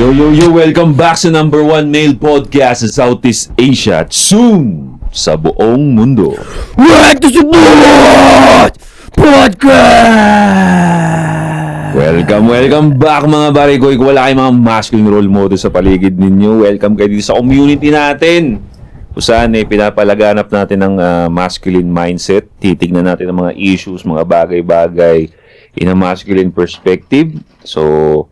Welcome back sa number one male podcast sa Southeast Asia at soon sa buong mundo. Welcome to Support Podcast! Welcome back mga barigoy. Kung wala kayong mga masculine role model sa paligid ninyo, welcome kayo dito sa community natin. Kung saan pinapalaganap natin ang masculine mindset. Titignan natin ang mga issues, mga bagay-bagay in a masculine perspective. So,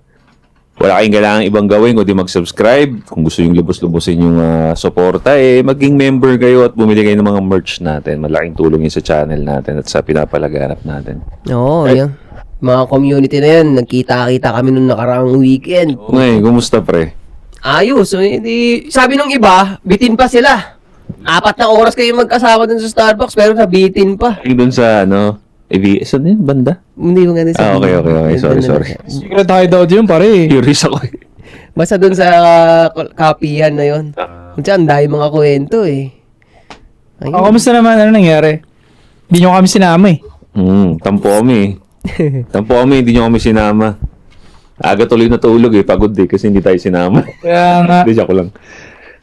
wala kayong kailangan ibang gawin kundi mag-subscribe. Kung gusto yung lubos-lubosin yung suporta, maging member kayo at bumili kayo ng mga merch natin. Malaking tulong yun sa channel natin at sa pinapalaganap natin. Oo, yan. Mga community na yan, nagkita-kita kami nung nakaraang weekend. Ngayon, kumusta pre? Ayos. So, hindi, sabi nung iba, bitin pa sila. 4 na oras kayo magkasama dun sa Starbucks, pero nabitin pa. Yung dun sa saan yun? Banda? Hindi mo nga din sabihin. Okay. Sorry. Secret hideout yun, pare. Curious ako Basta dun sa kapihan na yun. Kung saan, dahil mga kwento eh. Ayun. Kamusta naman? Ano nangyari? Hindi nyo kami sinama eh. Tampo kami. Hindi nyo kami sinama. Aga tuloy natulog pagod kasi hindi tayo sinama. Kaya nga. Hindi, joke lang.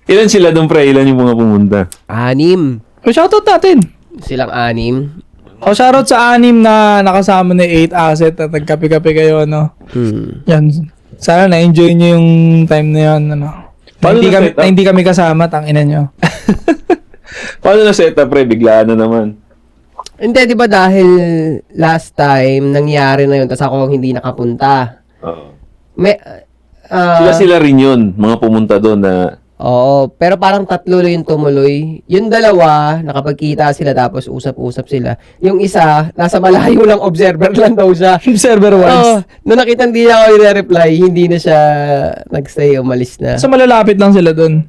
Ilan sila doon pre? Ilan yung mga pumunta? 6. O, shoutout natin. Silang 6. O, shoutout sa 6 na nakasama ni 8 Asset at nagkape-kape kayo, no? Yan. Sana na-enjoy nyo yung time na yun, ano? Na hindi kami kasama, tangina nyo. Paano na set up pre? Biglaan na naman. Hindi, di ba dahil last time, nangyari na yun, tas ako hindi nakapunta. Oo. Sila rin yun, mga pumunta doon na... Oo, pero parang 3 lang yung tumuloy. Yung 2, nakapagkita sila tapos usap-usap sila. Yung isa, nasa malayo lang, observer lang daw siya. Server Oo, wise. nung nakita hindi niya ako i-reply, hindi na siya nagstay, umalis na. So, malalapit lang sila dun.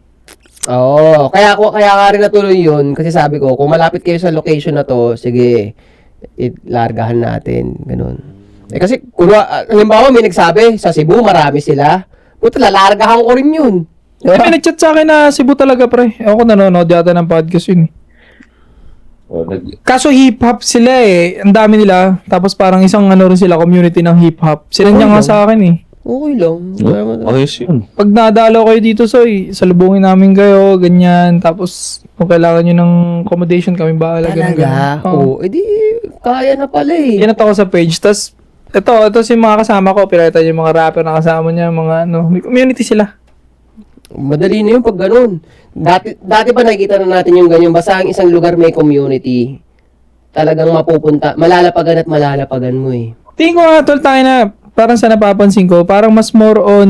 Oo, kaya nga rin natuloy yun. Kasi sabi ko, kung malapit kayo sa location na to, sige, largahan natin. Ganun. Kasi, halimbawa may nagsabi, sa Cebu, marami sila. Puta, lalargahan ko rin yun. May nag-chat sa akin na Cebu talaga, pre. Ako nanonood yata ng podcast yun. Kaso hip-hop sila Ang dami nila. Tapos parang isang rin sila, community ng hip-hop. Sila niya nga sa akin Okay lang. Ayos yun. Pag nadalo kayo dito, Soy, salubungin namin kayo, ganyan. Tapos, kung kailangan nyo ng accommodation, kami bahala. Talaga? Oo. Edi, kaya na pala Yan ako sa page. Tapos, ito si mga kasama ko. Pirata yung mga rapper na kasama niya. May community sila. Madali na yun pag ganun. Dati ba nakikita na natin yung ganyan? Basta ang isang lugar may community, talagang mapupunta, malalapagan mo Tingin ko nga, tol, tayo na, parang sa napapansin ko, parang mas more on,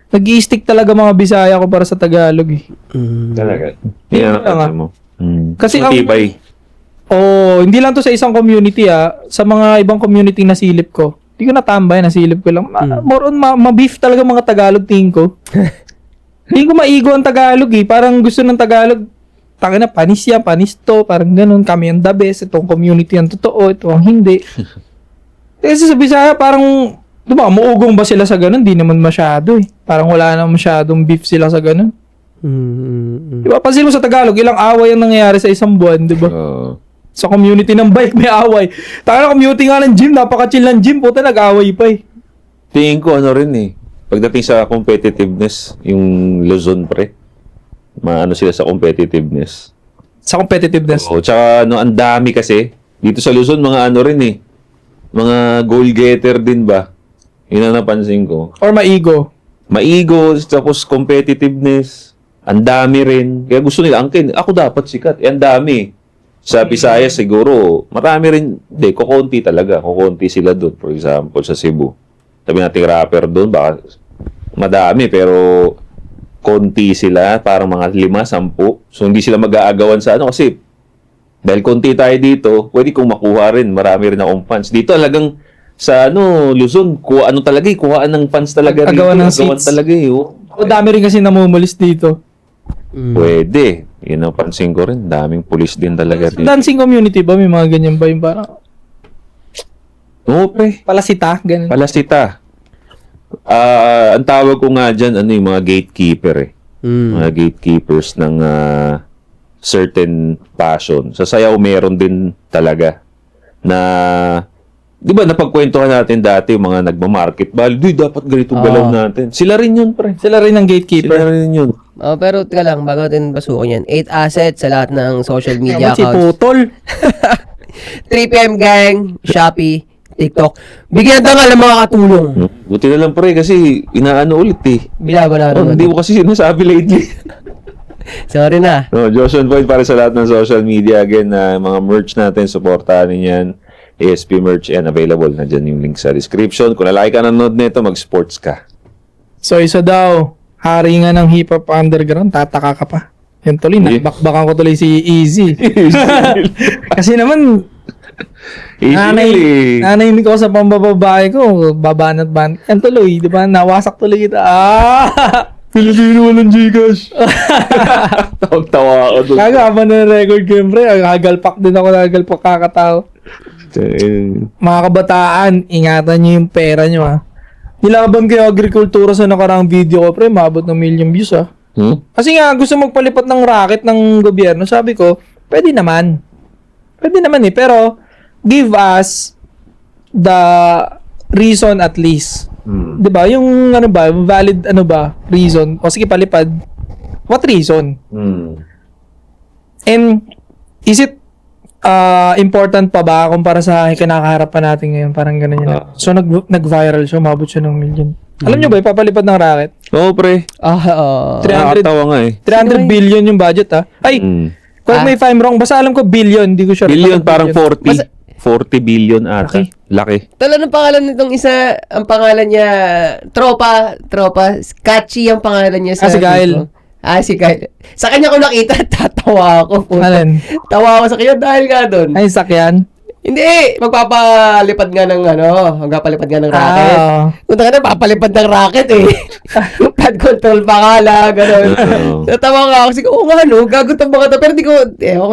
nag-i-stick talaga mga Bisaya ko para sa Tagalog Talaga. Yan Yan mo. Kasi Matibay. hindi lang to sa isang community sa mga ibang community na silip ko. Hindi ko natambay, nasilip ko lang. More on, ma-beef talaga mga Tagalog, tingin ko. Hindi ko maigo ang Tagalog Parang gusto ng Tagalog, tangin na, panis yan, panis to, parang ganun, kami ang the best, itong community ang totoo, ito ang hindi. Kasi sa Bisaya, parang, diba, maugong ba sila sa ganun? Di naman masyado Parang wala na masyadong beef sila sa ganun. Diba, pansin mo sa Tagalog, ilang away ang nangyayari sa isang buwan, diba? Sa community ng bike, may away. Tangin na, community nga ng gym, napaka-chill ng gym, puta, nag-away pa Tingin ko rin pagdating sa competitiveness, yung Luzon pre, maano sila sa competitiveness. Sa competitiveness. Oo, tsaka ang dami kasi, dito sa Luzon, mga mga goal getter din ba? Yun ang napansin ko. Or maigo. Maigo, tapos competitiveness, ang dami rin. Kaya gusto nila, ako dapat sikat. Ang dami. Sa Visayas siguro, marami rin, kukunti talaga. Kukunti sila doon, for example, sa Cebu. Sabi natin rapper doon, baka madami, pero konti sila, parang mga 5, 10. So, hindi sila mag-aagawan sa kasi dahil konti tayo dito, pwede kong makuha rin. Marami rin akong fans. Dito talagang sa Luzon, kuhaan ng fans talaga rito. Agawan ng seats. Talaga O dami rin kasi namumulis dito. Pwede. Yun ang pansin ko rin. Daming pulis din talaga Sa dito. dancing community ba? May mga ganyan ba yung parang Oo, pre. palasita? Ganun. Palasita. Ang tawag ko nga dyan, yung mga gatekeeper Mga gatekeepers ng certain passion. Sa sayaw, meron din talaga na Di ba napagkwentuhan natin dati yung mga nagmamarket value, "Duy, dapat ganito galaw natin." Sila rin yun, pre. Sila rin ang gatekeeper. Sila rin yun. Pero teka lang, bago natin pasukin yan. 8 assets sa lahat ng social media Si accounts. Putol. 3PM Gang, Shopee, TikTok. Bigyan ng ng mga katulong. Buti na lang, pre, kasi inaano ulit eh. Binago na naman. Hindi mo kasi sinasabi lately. Sorry na. No, Joshua Point para sa lahat ng social media. Again, mga merch natin, supportahan niyan. ASP merch and available. Nandiyan yung link sa description. Kung lalaki ka nanonood nito, mag-sports ka. So, isa daw, hari nga ng hip-hop underground, tataka ka pa. Yan tuloy, nakbakbakan ko tuloy si Easy. Kasi naman, nanahimik ako sa pambababae ko, babanat ban. Yan tuloy, di ba? Nawasak tuloy kita. Pilipino walang Gcash. Tawag-tawa ako doon. Kagaban na record ko yun, pre. Hagalpak din ako, hagalpak kakatao. Mga kabataan, ingatan nyo yung pera nyo, ha. Nilaban kayo agrikultura sa nakaraang video ko, pre. Maabot ng million views, ha. Kasi nga, gusto magpalipat ng racket ng gobyerno. Sabi ko, pwede naman. Pwede naman eh. Pero, give us the reason at least. Diba? Yung ano ba, valid ano ba, reason. O sige, palipad. What reason? And, is it important pa ba kumpara sa kinakaharap pa natin ngayon? Parang ganun yun. So, nag-viral siya, umabot siya ng million. Alam nyo ba, ipapalipad ng racket? Oo, pre. 300 Nakakatawa nga eh. 300 billion yung budget, ha? Ay, correct me if I'm wrong. Basta alam ko billion, hindi ko sure. Billion, parang 40. 40 billion ata. Laki. Tala ng pangalan nitong isa, ang pangalan niya, Tropa, Catchy ang pangalan niya sa... Si Kyle. Si Kyle. Sa kanya ko nakita, tatawa ako. Alin? Tawa ako sa kanya dahil nga doon. Ay, sakyan. Hindi, magpapalipad nga ng racket. Kung na papalipad ng racket eh. Pad control pa nga lang, gano'n. Natawa nga ako, sige, oo nga no, gago itong mga to. Pero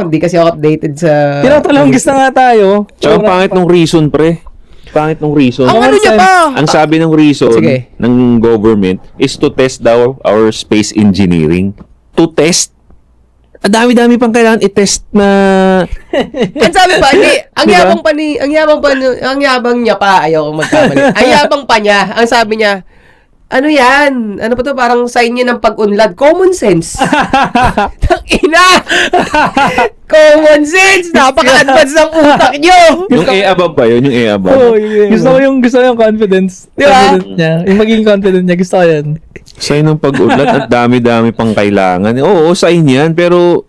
hindi kasi ako updated sa... Tinatalonggis na nga tayo. Tsaka ang pangit ng reason, pre. Pangit ng reason. Ang ano niya pa? Ang sabi ng reason Sige. ng government is to test daw our space engineering. To test? Ang dami-dami pang kailangan i-test na... Ang sabi pa, ang yabang niya pa, ayaw kong magkamali. Ang yabang pa niya, ang sabi niya, ano yan? Ano pa to? Parang sign niya ng pag-unlad. Common sense. Ina! Common sense! Napaka-advance ng utak niyo! Yung A-above ba yun? Yung A-above? Oh, yeah. Gusto ko yung confidence. Di ba? Confident niya. Yung maging confident niya. Gusto ko yan. Sign ng pag-unlad at dami-dami pang kailangan. Oo, sign yan. Pero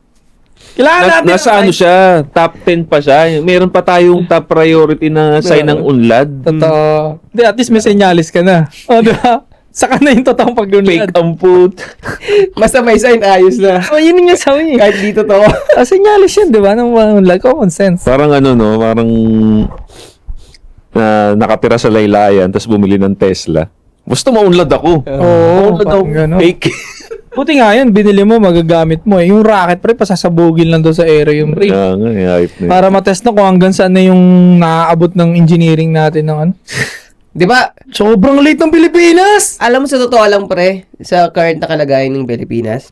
Kailangan natin. nasa ano siya? Top 10 pa siya. Meron pa tayong top priority na sign ng unlad. Totoo. Hindi, at least may senyalis ka na. O, diba? Saka na yung totoong pag-unlad. Fake ang put. Basta may sign, ayos na. Oh, yun yung sabi. Kahit dito to. Senyalis yan, diba? Nang unlad. Common sense. Parang ano, no? Parang nakatira sa laylayan tapos bumili ng Tesla. Gusto maunlad ako. Oo, Maunlad ako. gano'n. Fake. Buti nga yan, binili mo, magagamit mo. Yung racket, pre, pasasabugin lang doon sa area yung pre. Kaya nga, hype na yun. Para matest na kung hanggang saan na yung naaabot ng engineering natin ng ano. Di ba? Sobrang late ng Pilipinas! Alam mo sa totoo lang pre, sa current na kalagayan ng Pilipinas,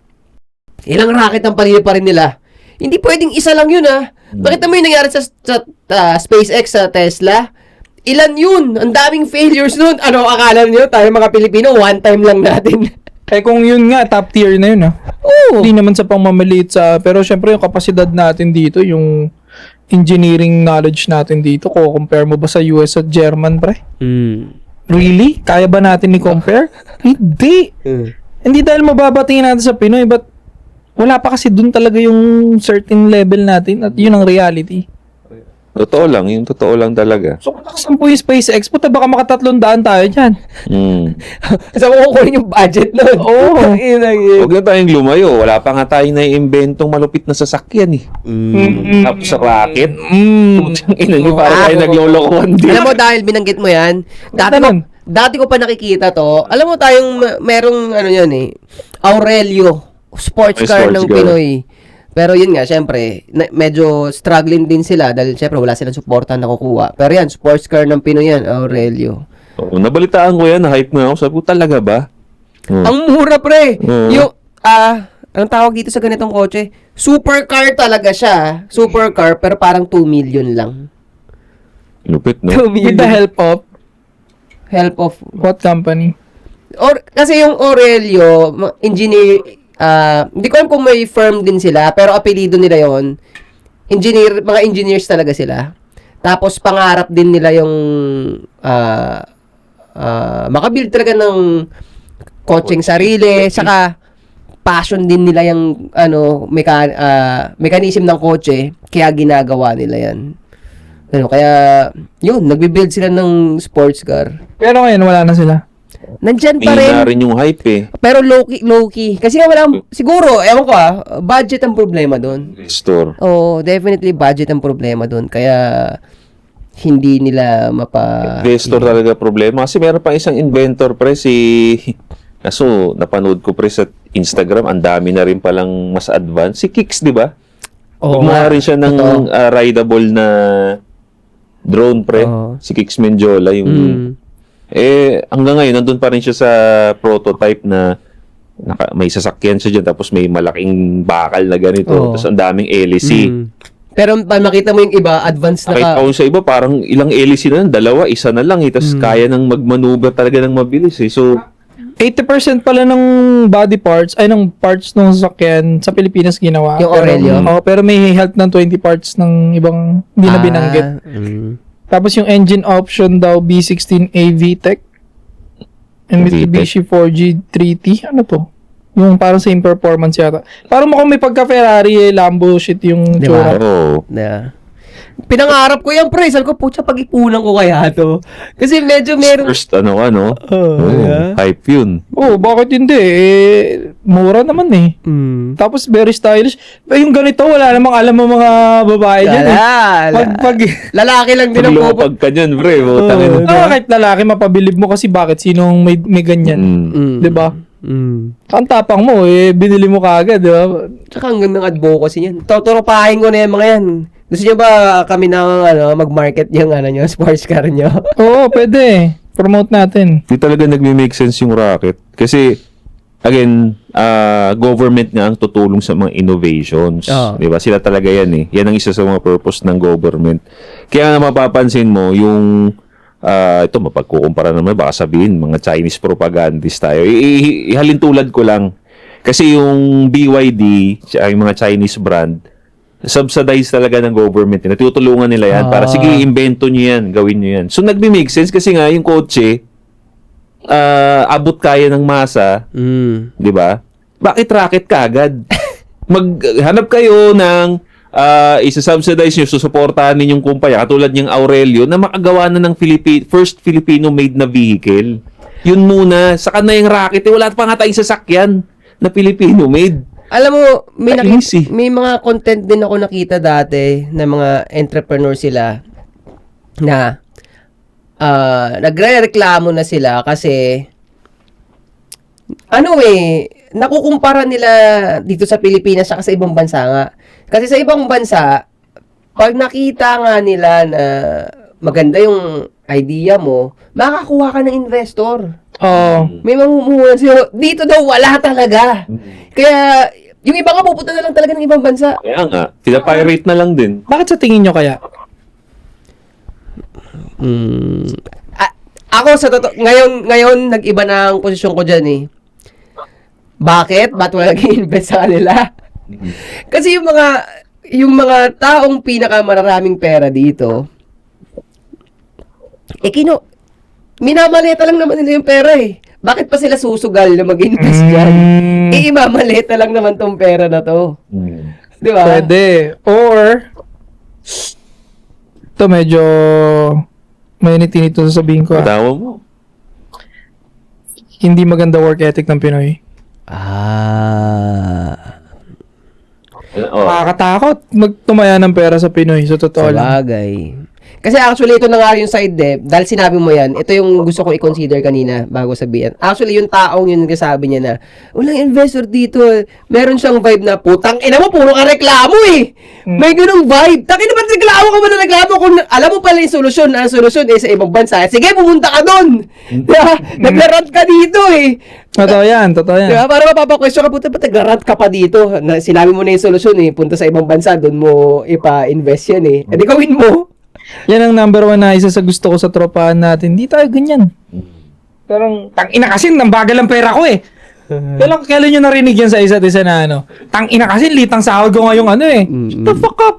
ilang racket ang panili pa rin nila. Hindi pwedeng isa lang yun ah. Bakit mo yung nangyari sa SpaceX, sa Tesla? Ilan yun? Ang daming failures nun. Ano akala niyo tayo mga Pilipino, one time lang natin. Eh kung yun nga, top tier na yun ah. Oo. Hindi naman sa pangmamaliit sa... Pero syempre yung kapasidad natin dito, yung engineering knowledge natin dito, kung compare mo ba sa US at German, pre? Really? Kaya ba natin i-compare? Hindi. Hindi dahil mababatingin natin sa Pinoy, but wala pa kasi dun talaga yung certain level natin at yun ang reality. Totoo lang, yung totoo lang talaga. So kung nakasampu yung SpaceX, puta baka maka-300 tayo dyan. Saan mo kukunin yung budget nun? Oo. Huwag na tayong lumayo. Wala pa nga tayong naiimbentong malupit na sasakyan eh. Tapos sa rocket. Putang ina niyo, para tayo naglolokohan din. Alam mo dahil binanggit mo yan, dati ko pa nakikita to. Alam mo tayong merong ano yan eh, Aurelio, sports car ng Pinoy. Pero yun nga, syempre, medyo struggling din sila dahil syempre wala silang suporta na kukuha. Pero yan, sports car ng Pinoy yan, Aurelio. Oo, nabalitaan ko yan, na-hype na ako. Sabi ko, talaga ba? Ang mura, pre! Yung, anong tawag dito sa ganitong kotse? Supercar talaga siya. Supercar, pero parang 2 million lang. Lupit, no? 2 With the million. help of what company? Or, kasi yung Aurelio, engineer, hindi ko alam kung may firm din sila, pero apelido nila yon. Mga engineers talaga sila. Tapos, pangarap din nila yung makabuild talaga ng kotseng sarili, saka passion din nila yung mechanism ng kotse, kaya ginagawa nila yan. Kaya, yun, nagbi-build sila ng sports car. Pero ngayon, wala na sila. Nandyan pa May na rin. rin yung hype eh. Pero low-key. Kasi nga siguro, ewan ko budget ang problema doon. Store. Oo, definitely budget ang problema doon. Kaya, hindi nila Investor talaga problema. Kasi meron pa isang inventor, pre, Kaso, napanood ko, pre, sa Instagram, ang dami na rin palang mas advanced. Si Kicks, di ba? Gumawa rin siya ng rideable na drone, pre. Oo. Si Kicks Menjola, yung... hanggang ngayon, nandun pa rin siya sa prototype na may sasakyan siya dyan, tapos may malaking bakal na ganito, Oo. tapos ang daming LEC. Pero makita mo yung iba, advanced na Kahit ka. ako sa iba, parang ilang LEC na lang, 2, 1 na lang, tapos kaya nang magmaneuver talaga ng mabilis eh. So, 80% pala ng body parts, ay ng parts ng sasakyan sa Pilipinas ginawa. Yung Aurelio? Pero may help ng 20 parts ng ibang hindi na binanggit. Tapos yung engine option daw, B16A VTEC. And Mitsubishi 4G 3T. Ano to? Yung parang same performance yata. Parang mukhang may pagka-Ferrari, Lambo shit yung Di ba? tsura. oh, Pinangarap ko yan, pre. Sabi ko, putya, pag-ipunan ko kaya to. Kasi medyo meron... first hype yun. Oh, bakit hindi? Mura naman eh. Tapos very stylish. Yung ganito, wala namang alam ng mga babae dyan eh. Pag Lalaki lang din ang pupunta. Lumapag ka dyan, pre. Tangin na. kahit lalaki, mapabilib mo kasi bakit sinong may ganyan. Di ba? Ang tapang mo, binili mo kaagad, di ba? Tsaka ang gandang advocacy niyan. Tuturupahin ko na yan mga yan. Gusto niyo ba kami na mag-market yung nyo, sports car nyo? Oo, pwede. Promote natin. Di talaga nagme-make sense yung rocket. Kasi, again, government nga ang tutulong sa mga innovations. Oo. Di ba? Sila talaga yan eh. Yan ang isa sa mga purpose ng government. Kaya nga mapapansin mo, yung ito, mapagkukumpara naman, baka sabihin, mga Chinese propagandist tayo. Ihalin tulad ko lang. Kasi yung BYD, yung mga Chinese brand, subsidize talaga ng government. Natutulungan nila yan para, sige, invento nyo yan, gawin nyo yan. So, nagbe-make sense kasi nga, yung kotse, abot kaya ng masa, di ba? Bakit rocket ka agad? Maghanap kayo ng isa-subsidize nyo, susuportahan ninyong kumpanya, katulad niyang Aurelio, na makagawa na ng first Filipino-made na vehicle. Yun muna. Saka na yung rocket, wala pa nga tayong sasakyan na Filipino-made. Alam mo, Easy. may mga content din ako nakita dati na mga entrepreneur sila na nagre-reklamo na sila kasi nakukumpara nila dito sa Pilipinas saka sa ibang bansa nga. Kasi sa ibang bansa, pag nakita nga nila na maganda yung idea mo, makakuha ka ng investor. May mamumuhunan sila. Dito daw, wala talaga. Kaya, yung iba nga pupunta na lang talaga ng ibang bansa. Kaya nga, pinapirate na lang din. Bakit sa tingin nyo kaya? Ako sa totoo, ngayon nag-iba na ang posisyon ko dyan eh. Bakit? Ba't wala nag-invest sa kanila? Kasi yung mga taong pinakamaraming pera dito, minamaleta lang naman nila yung pera eh. Bakit pa sila susugal na mag-invest dyan? Imamaleta lang naman tong pera na to. Di ba? Pwede. Or, ito medyo may nito sasabihin ko. Tawa mo. Hindi maganda work ethic ng Pinoy. Nakakatakot magtumaya ng pera sa Pinoy. Sa totoo lang. Sabagay. Kasi actually, ito na nga yung side dahil sinabi mo yan, ito yung gusto ko i-consider kanina bago sabihin. Actually, yung taong yun nagsasabi niya na, walang investor dito. Meron siyang vibe na, putang ina mo, puro ka reklamo eh. May ganung vibe. Taki naman reklamo ka ba na reklamo kung alam mo pala yung solusyon. Ang solusyon sa ibang bansa. Sige, pumunta ka doon. Diba? Naglarant ka dito eh. Totoo yan. Diba? Para mapapa-question ka, puta, ba't naglarant ka pa dito? Sinabi mo na yung solusyon eh. Punta sa ibang bansa, doon mo ipa-invest yan eh. E di gawin mo. Yan ang number one na isa sa gusto ko sa tropahan natin. Hindi tayo ganyan. Parang, tangina kasi, nang bagal ang pera ko eh. Kailan nyo narinig yan sa isa't isa na ano? Tangina kasi, litang sahod ko ngayong ano eh. Shut the fuck up.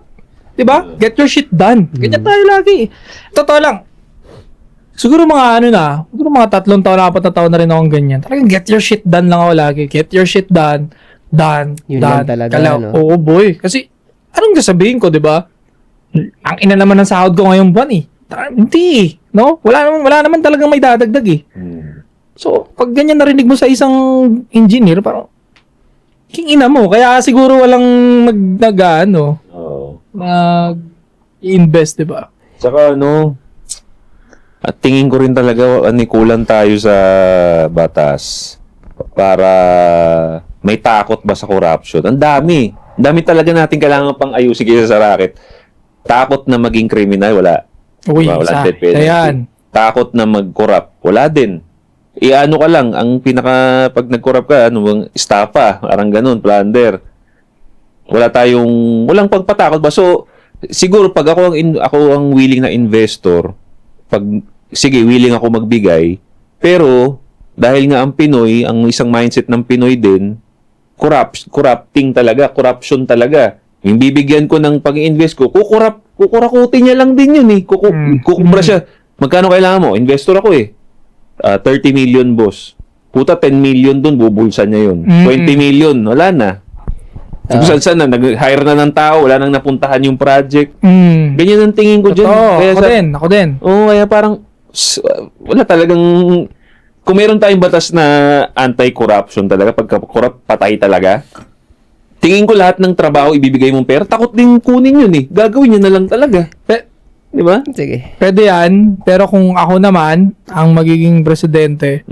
Diba? Get your shit done. Ganyan tayo lagi. Totoo lang. Siguro mga siguro mga 3 taon, 4 na taon na rin akong ganyan. Talagang get your shit done lang ako lagi. Get your shit done. Done. Yun lang talaga, no? Oo, boy. Kasi, anong sasabihin ko, diba? Ang ina naman ng sahod ko ngayong buwan eh. Hindi, no? Wala naman talagang may dadagdag eh. So, pag ganyan narinig mo sa isang engineer, parang king ina mo. Kaya siguro walang mag-invest, diba? Saka at tingin ko rin talaga kulang tayo sa batas para may takot ba sa corruption. Ang dami. Ang dami talaga natin kailangan pang ayusin kaysa sa racket. Takot na maging criminal, wala. Uy, Wala death penalty. ayan. Takot na mag-corrupt, wala din. Iano ka lang, ang pag nag-corrupt ka, bang estafa, parang ganun, plunder. Walang pagpatakot ba? So, siguro pag ako ang willing na investor, willing ako magbigay, pero dahil nga ang Pinoy, ang isang mindset ng Pinoy din, corruption talaga. Yung bibigyan ko ng pag-invest ko, kukurakutin niya lang din yun eh. Kukubra siya. Magkano kailangan mo? Investor ako eh. 30 million, boss. Puta, 10 million dun, bubulsa niya yun. 20 million, wala na. Saan na, nag-hire na ng tao, wala nang napuntahan yung project. Ganyan ang tingin ko dyan. Ako din. Kaya parang, wala talagang, kung meron tayong batas na anti-corruption talaga, pagka-corrupt, patay talaga. Tingin ko lahat ng trabaho ibibigay mong pera, takot din kunin yun eh. Gagawin niya na lang talaga. Di ba? Sige. Pwede yan, pero kung ako naman, ang magiging presidente,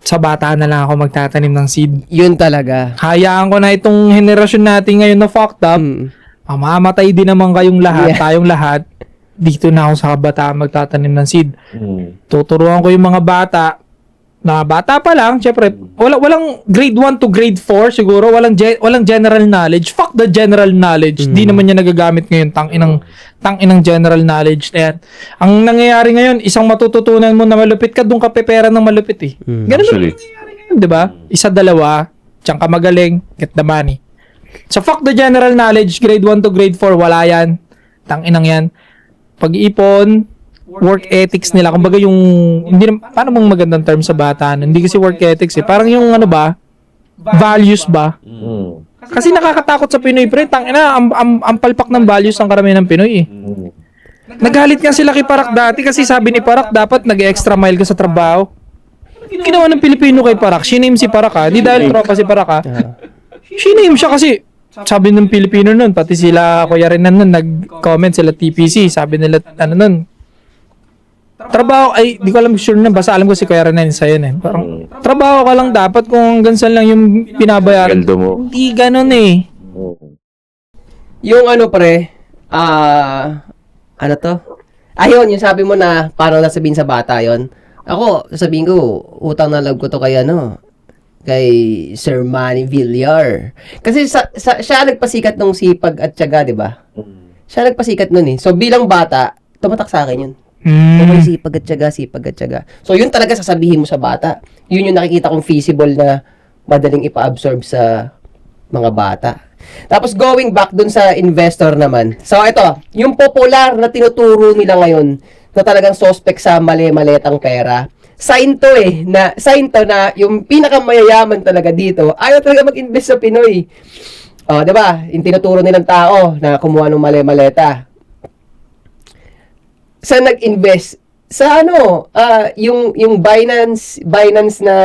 sa bata na lang ako magtatanim ng seed. Yun talaga. Hayaan ko na itong henerasyon natin ngayon na fucked up. Mamamatay din naman kayong lahat, tayong lahat. Dito na ako sa kabataan magtatanim ng seed. Tuturuan ko yung mga bata, na bata pa lang, syempre, walang grade 1 to grade 4 siguro, walang general knowledge. Fuck the general knowledge. Di naman niya nagagamit ngayon, tanginang general knowledge na yan. Ang nangyayari ngayon, isang matututunan mo na malupit ka, doon ka pepera ng malupit eh. Ganun Actually. ang nangyayari ngayon, di ba? Isa, dalawa, diyan ka magaling, get the money. So fuck the general knowledge, grade 1 to grade 4, wala yan. Tanginang yan. Pag-iipon, work ethics nila. Kumbaga yung, paano mong magandang term sa bata? Hindi kasi work ethics eh. Parang yung values ba? Kasi nakakatakot sa Pinoy, pre. Tangina, ang palpak ng values ang karamihan ng Pinoy eh. Nagalit nga sila kay Parak dati kasi sabi ni Parak dapat nag-extra mile ka sa trabaho. Ginawa ng Pilipino kay Parak. Shiname si Parak ha. Hindi dahil tropa si Parak ha. Shiname siya kasi sabi ng Pilipino nun, pati sila Kuya Renan nun, nag-comment sila TPC. Sabi nila, trabaho, di ko alam sure na, basta alam ko si Kuya Renan sa yun eh. Parang, trabaho ka lang dapat kung gansan lang yung binabayaran. Galdo mo. Hindi ganun eh. Yung pre, ayun, yung sabi mo na parang nasabihin sa bata yon. Ako, sasabihin ko, utang na loob ko to kay kay Sir Manny Villar. Kasi siya nagpasikat nung sipag at tiyaga, di ba? Siya nagpasikat nun eh. So bilang bata, tumatak sa akin yun. Okay, sipag at tiyaga. So, yun talaga sasabihin mo sa bata. Yun yung nakikita kong feasible na madaling ipa-absorb sa mga bata. Tapos, going back dun sa investor naman. So, ito, yung popular na tinuturo nila ngayon na talagang suspect sa mali-maletang pera, sign to na yung pinakamayayaman talaga dito, ayaw talaga mag-invest sa Pinoy. Diba? Yung tinuturo nilang tao na kumuha ng mali-maleta. Sa nag-invest sa yung Binance na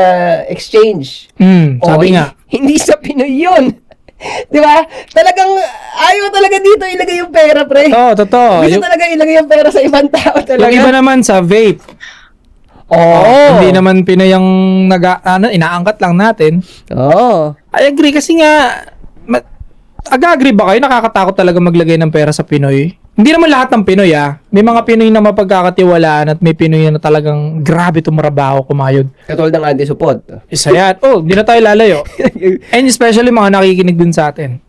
exchange. Sabi nga. Hindi sa Pinoy yun. 'Di ba? Talagang ayaw talaga dito ilagay yung pera, pre. Oo, totoo. Gusto talaga ilagay yung pera sa ibang tao talaga. Yung iba naman sa vape. Hindi naman Pinoy yung inaangkat lang natin. I agree kasi nga agree ba kayo? Nakakatakot talaga maglagay ng pera sa Pinoy. Hindi naman lahat ng Pinoy May mga Pinoy na mapagkakatiwalaan at may Pinoy na talagang grabe tumarabaho, kumayod. Katulad ng anti-support. Isa yan. Hindi na tayo lalayo. And especially mga nakikinig din sa atin.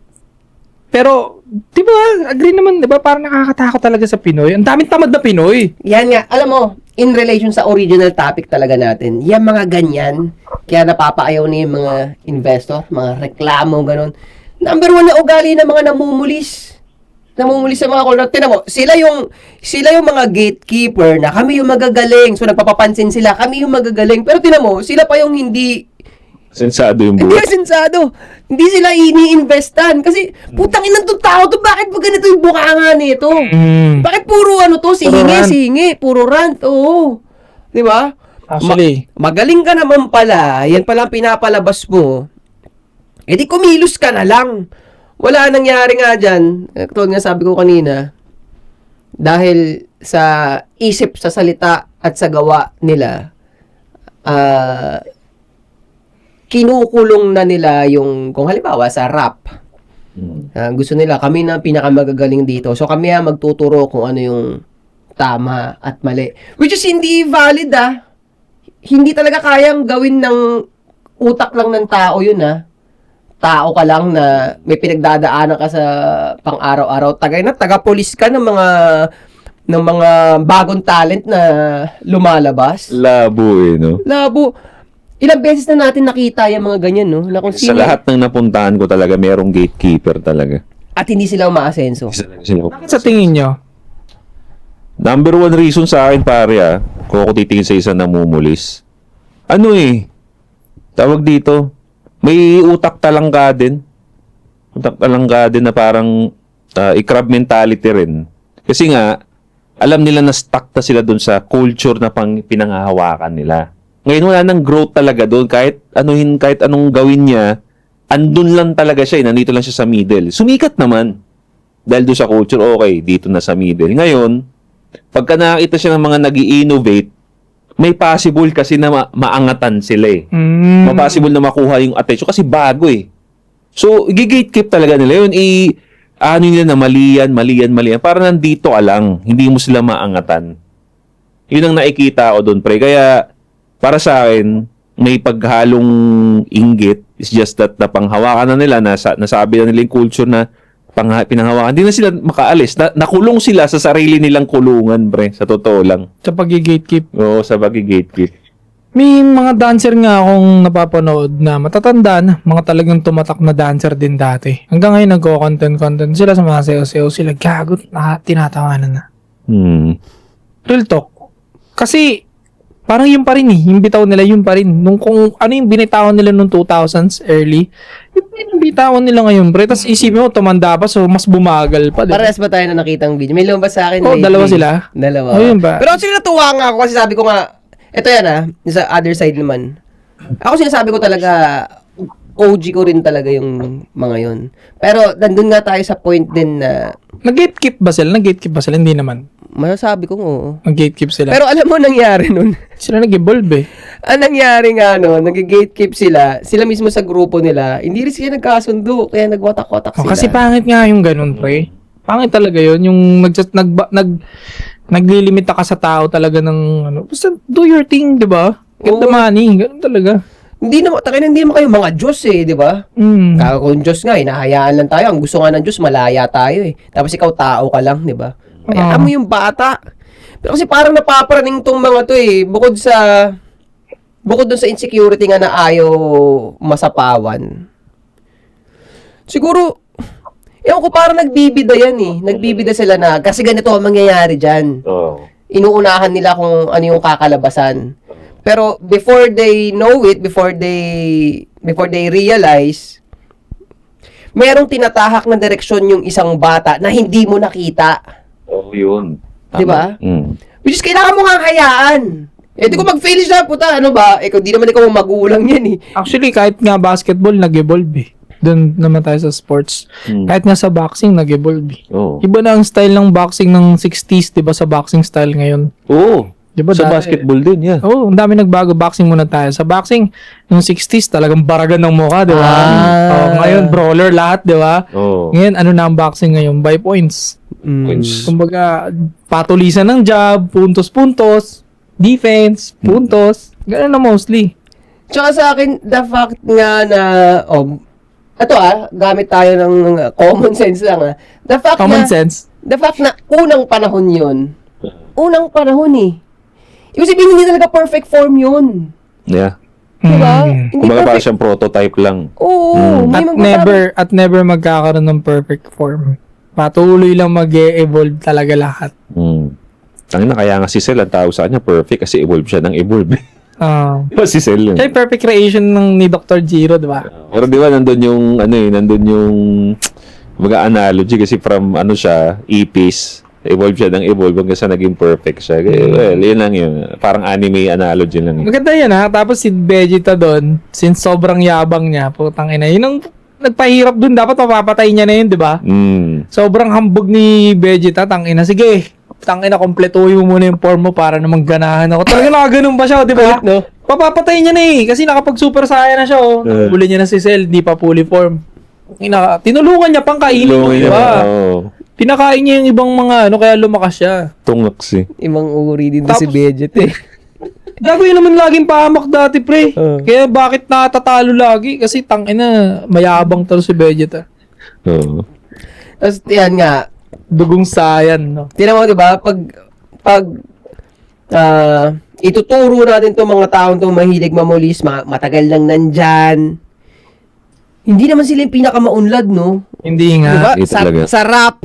Pero, di ba, agree naman, di ba, parang nakakatakot talaga sa Pinoy. Ang daming tamad na Pinoy. Yan nga, alam mo, in relation sa original topic talaga natin, yan mga ganyan, kaya napapaayaw na yung mga investor, mga reklamo, ganun. Number one na ugali ng mga namumulis. Namumulis sa mga kulot. Tinan mo, sila yung mga gatekeeper na kami yung magagaling. So, nagpapapansin sila, kami yung magagaling. Pero tinan mo, sila pa yung hindi Sensado yung Hindi buhay. asensado. Hindi sila ini-investan. Kasi, putang inang to tao to, bakit ba ganito yung bukanga nito? Bakit puro ano to, rant. sihingi, puro rant, oo. Di ba? Actually, Magaling ka naman pala, yan pala ang pinapalabas mo. E di kumilos ka na lang. Wala nangyari nga dyan. Tulad nga sabi ko kanina, dahil sa isip, sa salita, at sa gawa nila, kinukulong na nila yung, kung halimbawa sa rap, gusto nila, kami na pinakamagagaling dito. So kami magtuturo kung ano yung tama at mali. Which is hindi valid Hindi talaga kayang gawin ng utak lang ng tao yun Tao ka lang na may pinagdadaanan ka sa pang-araw-araw. Taga-police ka ng mga bagong talent na lumalabas. Labo no? Labo. Ilang beses na natin nakita yung mga ganyan, no? Na kung Sa sino, lahat ng napuntahan ko talaga, merong gatekeeper talaga. at hindi sila umaasenso. bakit sa tingin nyo? Number one reason sa akin, pare, kung ako titingin sa isang namumulis, tawag dito, may utak talangka din. Utak talangka din na parang crab mentality rin. Kasi nga, alam nila na stuck na sila dun sa culture na pinanghahawakan nila. Ngayon, wala nang growth talaga doon. Kahit anong gawin niya, andun lang talaga siya. Nandito lang siya sa middle. Sumikat naman. Dahil doon sa culture, okay, dito na sa middle. Ngayon, pagka nakakita siya ng mga nag-i-innovate, may possible kasi na maangatan sila Possible na makuha yung attention kasi bago So, i-gatekeep talaga nila yun. Ano nila na mali yan. Para nandito ka lang. Hindi mo sila maangatan. Yun ang nakikita ko doon, pre. Kaya, para sa akin, may paghalong inggit. It's just that napanghawakan na nila, nasabi na nila yung culture na pinanghawakan. Hindi na sila makaalis. Nakulong sila sa sarili nilang kulungan, pre. Sa totoo lang. Sa pag-gatekeep. Oo, sa pag-gatekeep. May mga dancer nga akong napapanood na matatanda na, mga talagang tumatak na dancer din dati. Hanggang ngayon nagko-content sila sa mga sayo-sayo sila. Gagot na tinatawanan na. Real talk. Kasi, parang yun pa rin yung bitaw nila yun pa rin. Nung kung ano yung binitawan nila nung 2000s early, yun pa yung bitawan nila ngayon, pre. Tapos isipin mo, tumanda pa, so mas bumagal pa. Diba? Parehas ba tayo na nakitang video? May lumabas sa akin. Oh, lately. dalawa sila. Dalawa. Oh, yun ba? Pero actually natuwa nga ako kasi sabi ko nga, ito yan sa other side naman. Ako sinasabi ko talaga, OG ko rin talaga yung mga yun. Pero nandun nga tayo sa point din na Nag-gatekeep ba sila? Hindi naman. masasabi ko oo. Nag-gatekeep sila. Pero alam mo nangyari nun? Sila nag-evolve Ang nangyari nga nag-gatekeep sila mismo sa grupo nila, hindi rin sila nagkasundo, kaya nagwatak-watak sila. Kasi pangit nga yung ganun, pre. Pangit talaga yun. Yung naglilimita ka sa tao talaga ng basta do your thing, di ba? Get the Oo. money. Ganun talaga. Hindi naman kayo mga Diyos di ba? Kaya kung Diyos nga, hinahayaan lang tayo. Ang gusto nga ng Diyos, malaya tayo Tapos ikaw tao ka lang, di ba? Kaya mo yung bata. Pero kasi parang napaparaning tong mga to Bukod dun sa insecurity nga na ayaw masapawan. Siguro, ewan ko parang nagbibida yan Nagbibida sila na, kasi ganito ang mangyayari dyan. Oo. Inuunahan nila kung ano yung kakalabasan. Pero before they know it, before they realize, merong tinatahak na direksyon yung isang bata na hindi mo nakita. Oo, yun. Di ba? Mm. Which is, kailangan mo nga hayaan. Di ko mag-fail siya, puta, ano ba? Di naman ikaw magulang yan Actually, kahit nga basketball, nag-evolve Doon naman tayo sa sports. Kahit nga sa boxing, nag-evolve Oo. Iba na ang style ng boxing ng 60s, di ba, sa boxing style ngayon? Oo. Di ba, Sa dati- basketball din, yeah. Oo, ang dami nagbago. Boxing muna tayo. Sa boxing, yung 60s, talagang baragan ng mukha, di ba? Ngayon, brawler lahat, di ba? Oo. Ngayon, ano na ang boxing ngayon? By points. Points. Kumbaga, patulisan ng jab, puntos-puntos, defense, puntos. Ganun na mostly. Tsaka sa akin, the fact nga na, ito gamit tayo ng common sense lang The fact Common na, sense. the fact na unang panahon yun, unang panahon Ibig sabihin, hindi talaga perfect form yun. Yeah. Diba? Mm. Hindi Kumbaga parang perfect. siyang prototype lang. Oo, may At never magkakaroon ng perfect form. Patuloy lang mag-e-evolve talaga lahat. Tangina, kaya nga si Cell ang tawag sa kanya perfect kasi evolve siya ng evolve. Diba si Cell yun? Siya yung perfect creation ng ni Dr. Giro, di ba? Pero di ba nandun yung nandun yung mga analogy kasi from siya, ipis, evolve siya ng evolve hanggang sa naging perfect siya. Well, yun lang yun. Parang anime analogy lang yun. Maganda yan Tapos si Vegeta doon, since sobrang yabang niya, putang ina, yun ang nagpahirap doon. Dapat mapapatay niya na yun, di ba? Sobrang hambog ni Vegeta, tangina. Sige, tangina, kompletuhin mo muna yung form mo para namang ganahan ako. Talaga nakaganon pa siya, di ba? no? Papapatay niya na kasi nakapag Super Saiyan na siya, Huli niya na si Cell, di pa fully form. Tinulungan niya pang kainin, di ba? Pinakain niya yung ibang mga kaya lumakas siya. Tungaks eh. Ibang uri din si Tapos- Vegeta Gago yun naman laging pahamak dati, pre. Kaya bakit natatalo lagi? Kasi tangina, mayabang talo si Vegeta. Oo. Tapos yan nga, Dugong Saiyan, no? tinan mo, di ba, pag ituturo natin itong mga taong itong mahilig mamulis, matagal lang nandyan, hindi naman sila yung pinakamaunlad, no? Hindi nga. Diba? Ito talaga. Sarap.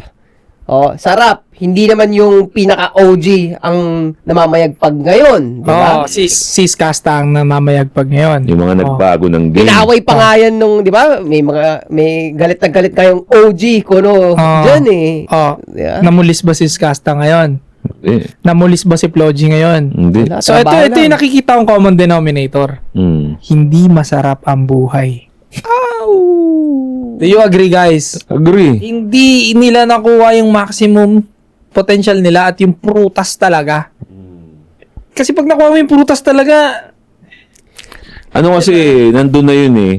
Sarap. Hindi naman yung pinaka-OG ang namamayagpag ngayon, di ba? Si Skasta ang namamayagpag ngayon. Yung mga nagbago ng game. Inaway pa nga yan nung, di ba? May galit na galit kayong OG kuno dyan Diba? Namulis ba si Skasta ngayon? Hindi. Namulis ba si Plogy ngayon? Hindi. Wala, So ito trabaho yung lang. nakikita kong common denominator. Hindi masarap ang buhay. Do you agree, guys? Agree. Hindi nila nakuha yung maximum potential nila at yung prutas talaga. Kasi pag nakuha mo yung prutas talaga, Kasi, nandun na yun eh.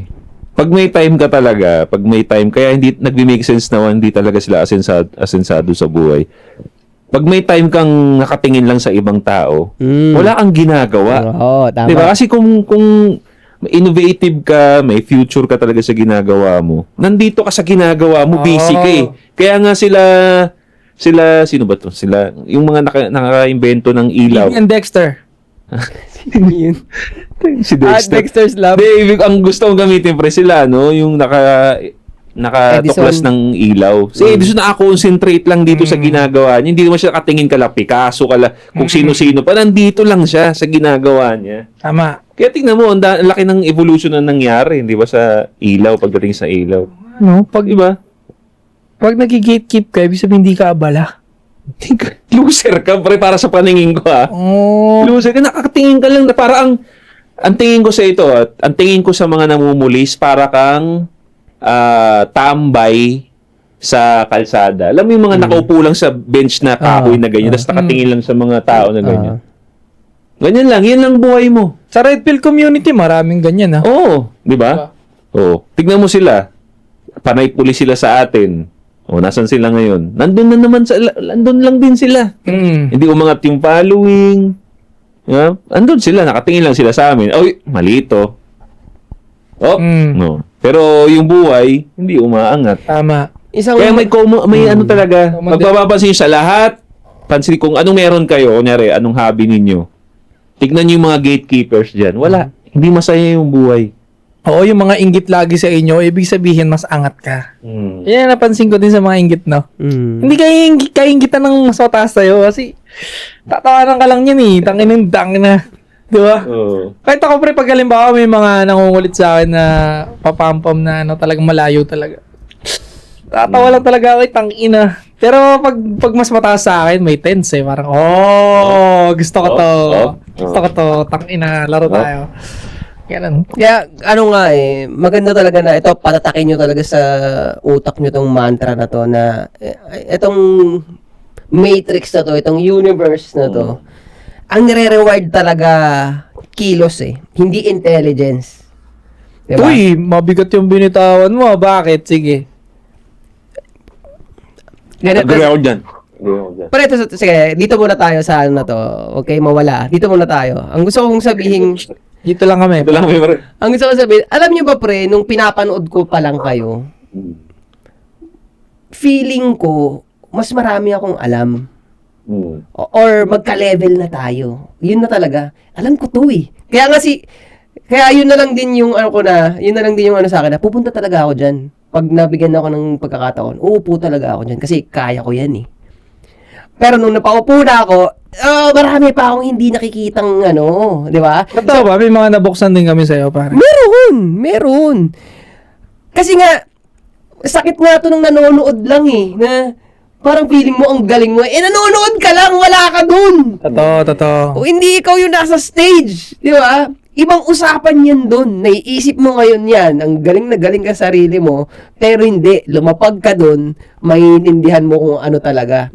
Pag may time ka talaga, kaya hindi nagbi-make sense na hindi talaga sila asensado sa buhay. Pag may time kang nakatingin lang sa ibang tao, wala kang ginagawa. Oo, tama. Diba? Kasi kung innovative ka, may future ka talaga sa ginagawa mo, nandito ka sa ginagawa mo, busy ka eh. Kaya nga sino ba to? Sila, yung mga naka-invento ng ilaw. Amy and Dexter. Si Dexter's Lab. Dave, ang gusto kong gamitin pre sila, no? Yung nakatuklas Edison. ng ilaw. Si Edison naka-concentrate lang dito sa ginagawa niya. Hindi naman siya nakatingin kala Picasso, kala kung sino-sino pa. Nandito lang siya sa ginagawa niya. Tama. Kaya tingnan mo, ang laki ng evolution na nangyari, di ba, sa ilaw, pagdating sa ilaw. No, Di ba? pag nag-gatekeep ka, ibig sabihin hindi ka abala. Loser ka, pre, para sa paningin ko, ha? Oh. Loser ka, nakatingin ka lang na para ang tingin ko sa ito, at ang tingin ko sa mga namumulis, para kang tambay sa kalsada. Alam mo yung mga nakaupo lang sa bench na kahoy na ganyan, tapos nakatingin lang sa mga tao na ganyan. Ganyan lang, yan lang buhay mo. Sa Red Pill community, maraming ganyan, ha? Oo, di ba? Oo. Tignan mo sila. Panay pulis sila sa atin. O, nasan sila ngayon? Nandun lang din sila. Hindi umangat yung following. Yeah? Andun sila, nakatingin lang sila sa amin. Oy, malito. Oh, no. Pero yung buhay, hindi umaangat. Tama. Kaya may ano talaga, magpapapansin sa lahat, pansin kung anong meron kayo, kunyari, anong hobby ninyo. Tignan niyo yung mga gatekeepers dyan. Wala. Hindi masaya yung buhay. Oo, yung mga inggit lagi sa inyo, ibig sabihin mas angat ka. Yan napansin ko din sa mga inggit, no? Hindi kainggitan ng mas mataas sa'yo kasi tatawanan ka lang yan eh. Tangin na. Di ba? Oo. Kahit ako pre, pag halimbawa may mga nangungulit sa akin na papampam na talagang malayo talaga. Tatawa lang talaga ako, tangina. Pero pag mas mataas sa akin, may tense eh. Parang, gusto ko to. Gusto ko to. Tangina, laro tayo. Ganun. Kaya, maganda talaga na ito, patatakin nyo talaga sa utak nyo tong mantra na to, na itong matrix na to, itong universe na to, ang nire-reward talaga kilos eh, hindi intelligence. Diba? Uy, mabigat yung binitawan mo. Bakit? Sige. Agree ako dyan. Pero ito, sige, dito muna tayo sa ano na to. Okay, mawala. Dito muna tayo. Ang gusto kong sabihin, Dito lang kami. Ito lang kami, pre. Ang gusto ko sabihin, alam niyo ba pre, nung pinapanood ko pa lang kayo, feeling ko, mas marami akong alam. Or magka-level na tayo. Yun na talaga. Alam ko to eh. Kaya yun na lang din yung yun na lang din yung sa akin na pupunta talaga ako dyan. Pag nabigyan ako ng pagkakataon, uupo talaga ako dyan kasi kaya ko yan eh. Pero nung napaupo na ako, marami pa akong hindi nakikitang di ba? Totoo ba? May mga nabuksan din kami sa'yo, pare. Meron. Kasi nga, sakit nga to nung nanonood lang eh, na parang feeling mo ang galing mo. Nanonood ka lang, wala ka dun. Totoo. O hindi ikaw yung nasa stage, di ba? Ibang usapan yan dun. Naiisip mo ngayon yan, ang galing na galing ka sa sarili mo, pero hindi, lumapag ka dun, maintindihan mo kung ano talaga.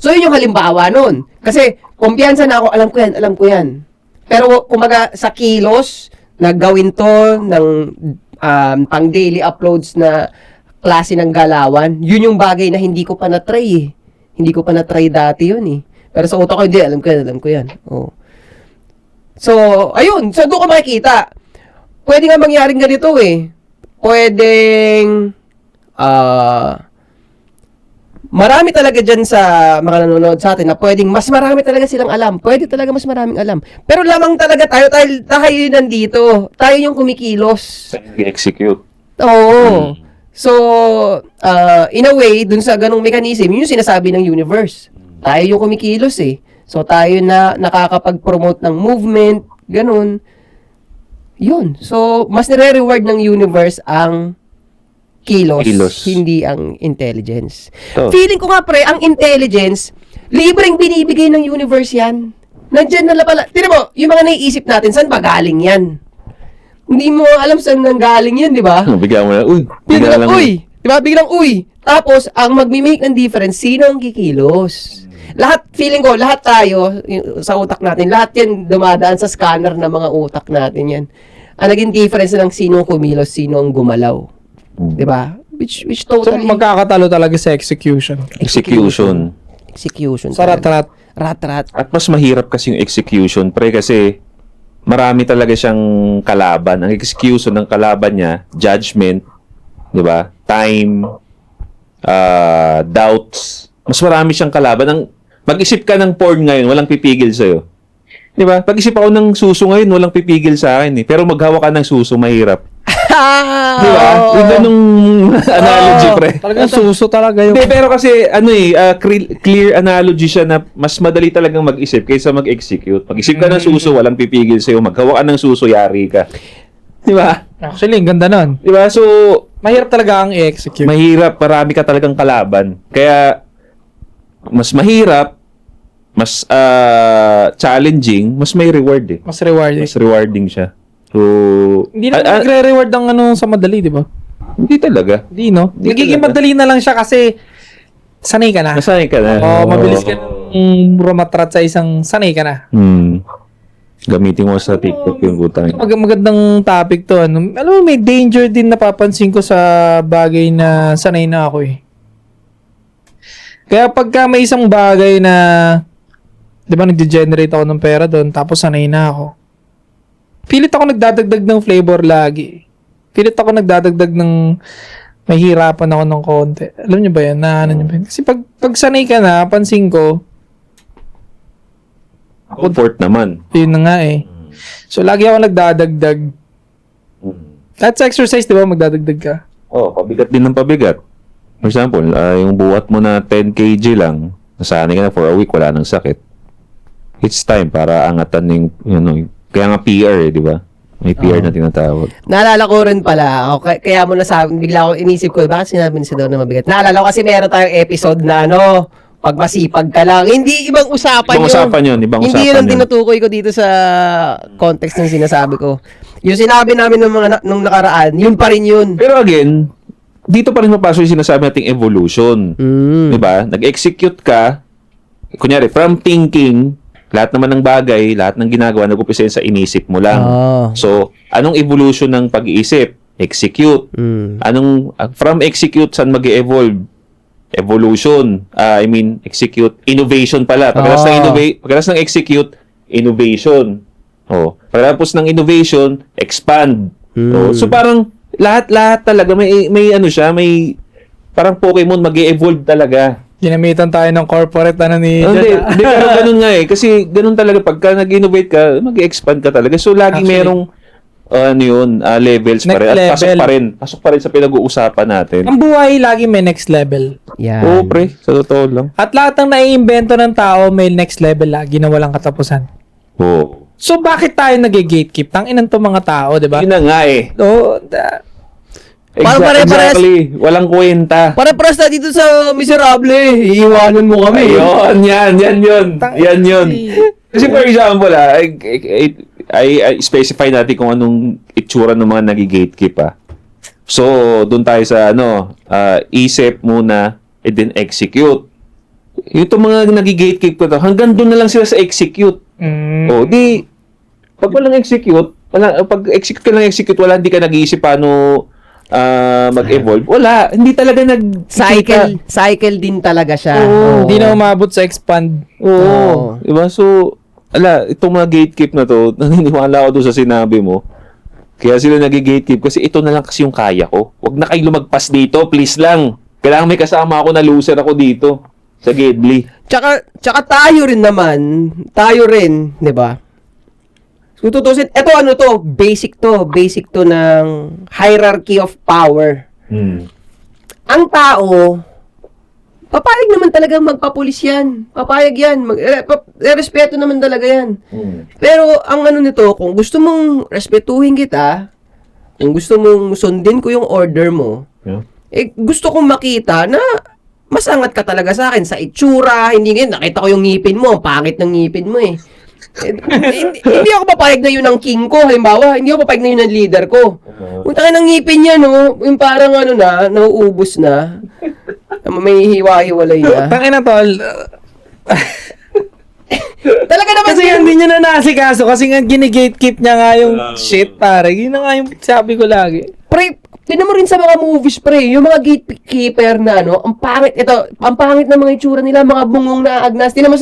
So, yun yung halimbawa nun. Kasi, kumpiyansa na ako, alam ko yan. Pero, kumaga, sa kilos, na gawin to ng pang daily uploads na klase ng galawan, yun yung bagay na hindi ko pa na-try eh. Hindi ko pa na-try dati yun eh. Pero sa utak ko, hindi, alam ko yan. Oh. So, ayun. So, doon ko makikita. Pwede nga mangyaring ganito eh. Pwedeng, marami talaga dyan sa mga nanonood sa atin na pwedeng mas marami talaga silang alam. Pwede talaga mas maraming alam. Pero lamang talaga tayo nandito. Tayo yung kumikilos. Execute. Oo. So, in a way, dun sa ganong mechanism, yun yung sinasabi ng universe. Tayo yung kumikilos eh. So, tayo na nakakapag-promote ng movement, ganun. Yun. So, mas nire-reward ng universe ang kilos, hindi ang intelligence. Oh. Feeling ko nga pre, ang intelligence, libreng binibigay ng universe yan. Nandiyan na pala. Tignan mo, yung mga naiisip natin, saan ba galing yan? Hindi mo alam saan nang galing yan, di ba? Bigyan mo na, Biglang, di ba? Biglang, Tapos, ang magmi-make ng difference, sino ang kikilos? Lahat, feeling ko, lahat tayo, sa utak natin, lahat yan dumadaan sa scanner ng mga utak natin yan. Ang naging difference lang sino ang kumilos, sino ang gumalaw. Diba? Which So, totally... magkakatalo talaga sa execution. Execution. Sa rat-rat. Rat-rat. At mas mahirap kasi yung execution, pre, kasi marami talaga siyang kalaban. Ang execution ng kalaban niya, judgment, di ba? Time, doubts. Mas marami siyang kalaban. Mag-isip ka ng porn ngayon, walang pipigil sa'yo. Di ba? Pag-isip ako ng suso ngayon, walang pipigil sa akin eh. Pero maghawak ka ng suso, mahirap. Di ba? Yung ganung analogy, pre. Talagang suso talaga yung... Hindi, pero kasi, clear analogy siya na mas madali talagang mag-isip kaysa mag-execute. Mag-isip ka ng suso, walang pipigil sa'yo. Maghawak ka ng suso, yari ka. Di ba? Actually, ang ganda nun. Di ba? So, Mahirap talaga ang i-execute. mahirap, marami ka talagang kalaban. Kaya, mas mahirap, mas challenging, mas may reward eh. Mas rewarding. Mas rewarding siya. So, Hindi naman nagre-reward ang sa madali, di ba? hindi talaga. Hindi, no? Hindi Nagiging talaga. madali na lang siya kasi sanay ka na. Nasanay ka na. Oo, mabilis ka rumatrat sa isang sanay ka na. Gamitin mo sa TikTok yung butang. Magandang topic to. Alam mo, may danger din napapansin ko sa bagay na sanay na ako eh. Kaya pagka may isang bagay na, di ba, nag-generate ako ng pera doon, tapos sanay na ako. Pilit ako nagdadagdag ng flavor lagi. Pilit ako nagdadagdag ng mahirapan ako ng konti. Alam niyo ba yan? Ano niyo ba yan? Kasi pag sanay ka na, pansin ko, Comfort naman. yun na nga eh. So, lagi ako nagdadagdag. Kahit sa exercise, di ba, magdadagdag ka? Pabigat din ng pabigat. For example, yung buhat mo na 10 kg lang, nasanay ka na for a week, wala nang sakit. It's time para angatan yung, kaya nga PR di ba? May PR na tinatawag. Naalala ko rin pala, kaya mo nasabi, bigla ako inisip ko, bakit sinabi niya daw na mabigat? Naalala ko kasi meron tayong episode na pag masipag ka lang, hindi ibang usapan Ibang yun. usapan yun, ibang Hindi usapan yun ang yun. tinutukoy ko dito sa context ng sinasabi ko. Yung sinabi namin nung nakaraan, yun pa rin yun. Pero again, dito pa rin mapasok yung sinasabi nating evolution. Di ba? Nag-execute ka, kunyari, from thinking, lahat naman ng bagay, lahat ng ginagawa, nag-umpisa yun sa inisip mo lang. So, anong evolution ng pag-iisip? Execute. From execute, saan mag-evolve? Evolution. Execute. Innovation pala. Pagkalas ng execute, innovation. Oh, pagkatapos ng innovation, expand. Oh, so parang lahat talaga may ano siya, may parang Pokemon mag-e-evolve talaga. Ginamitan tayo ng corporate ni Hindi, Jet, hindi, pero ganun nga eh. Kasi ganun talaga, pagka nag-innovate ka, mag-expand ka talaga. So, laging Actually, merong, levels pa rin. At Next pasok level. pa rin. Pasok pa rin sa pinag-uusapan natin. Ang buhay lagi may next level. Yan. Oo, pre. Sa totoo lang. At lahat ng naiimbento ng tao may next level lagi na walang katapusan. Oo. So bakit tayo nag-gatekeep? Tanginan to mga tao, di ba? Yun na nga eh. So, Parang pare-parehas. Exactly. Walang kwenta. Para na dito sa miserable, iiwanan mo kami. Ayun, yan yun. Kasi for example, I specify natin kung anong itsura ng mga nag-gatekeep, So, doon tayo sa, isip muna, and then execute. Itong mga nag-gatekeep ko to, hanggang doon na lang sila sa execute. O, di, pag walang execute, pag execute ka lang execute, hindi ka nag-iisip paano mag-evolve. Wala, hindi talaga Cycle din talaga siya. Hindi na umabot sa expand. Oo. Diba? So, itong mga gatekeep na to, naniniwala ako doon sa sinabi mo. Kaya sila nag-gatekeep kasi ito na lang kasi yung kaya ko. Huwag na kayo lumagpas dito, please lang. Kailangan may kasama ako na loser ako dito sa Gedli. Tsaka tayo rin, 'di ba? Kung tutusin, basic to ng hierarchy of power. Ang tao, papayag naman talaga magpapulis yan. Papayag yan. Respeto naman talaga yan. Pero, ang nito, kung gusto mong respetuhin kita, kung gusto mong sundin ko yung order mo, gusto kong makita na masangat ka talaga sa akin sa itsura, hindi ngayon, nakita ko yung ngipin mo, ang pangit ng ngipin mo eh. Hindi ako papayag na yun ang king ko, halimbawa, hindi ako papayag na yun ang leader ko. Kung tayo ng ngipin niya, yung parang nauubos na, may hiwa-hiwalay na. Tangina tol. Talaga naman Kasi hindi niya na nasikaso kasi nga gini-gatekeep niya nga yung shit, pare. Yun na nga yung sabi ko lagi. Pre, tinan mo rin sa mga movies, pre, yung mga gatekeeper na, ang pangit ng mga itsura nila, mga bungong na agnas. Tinan mo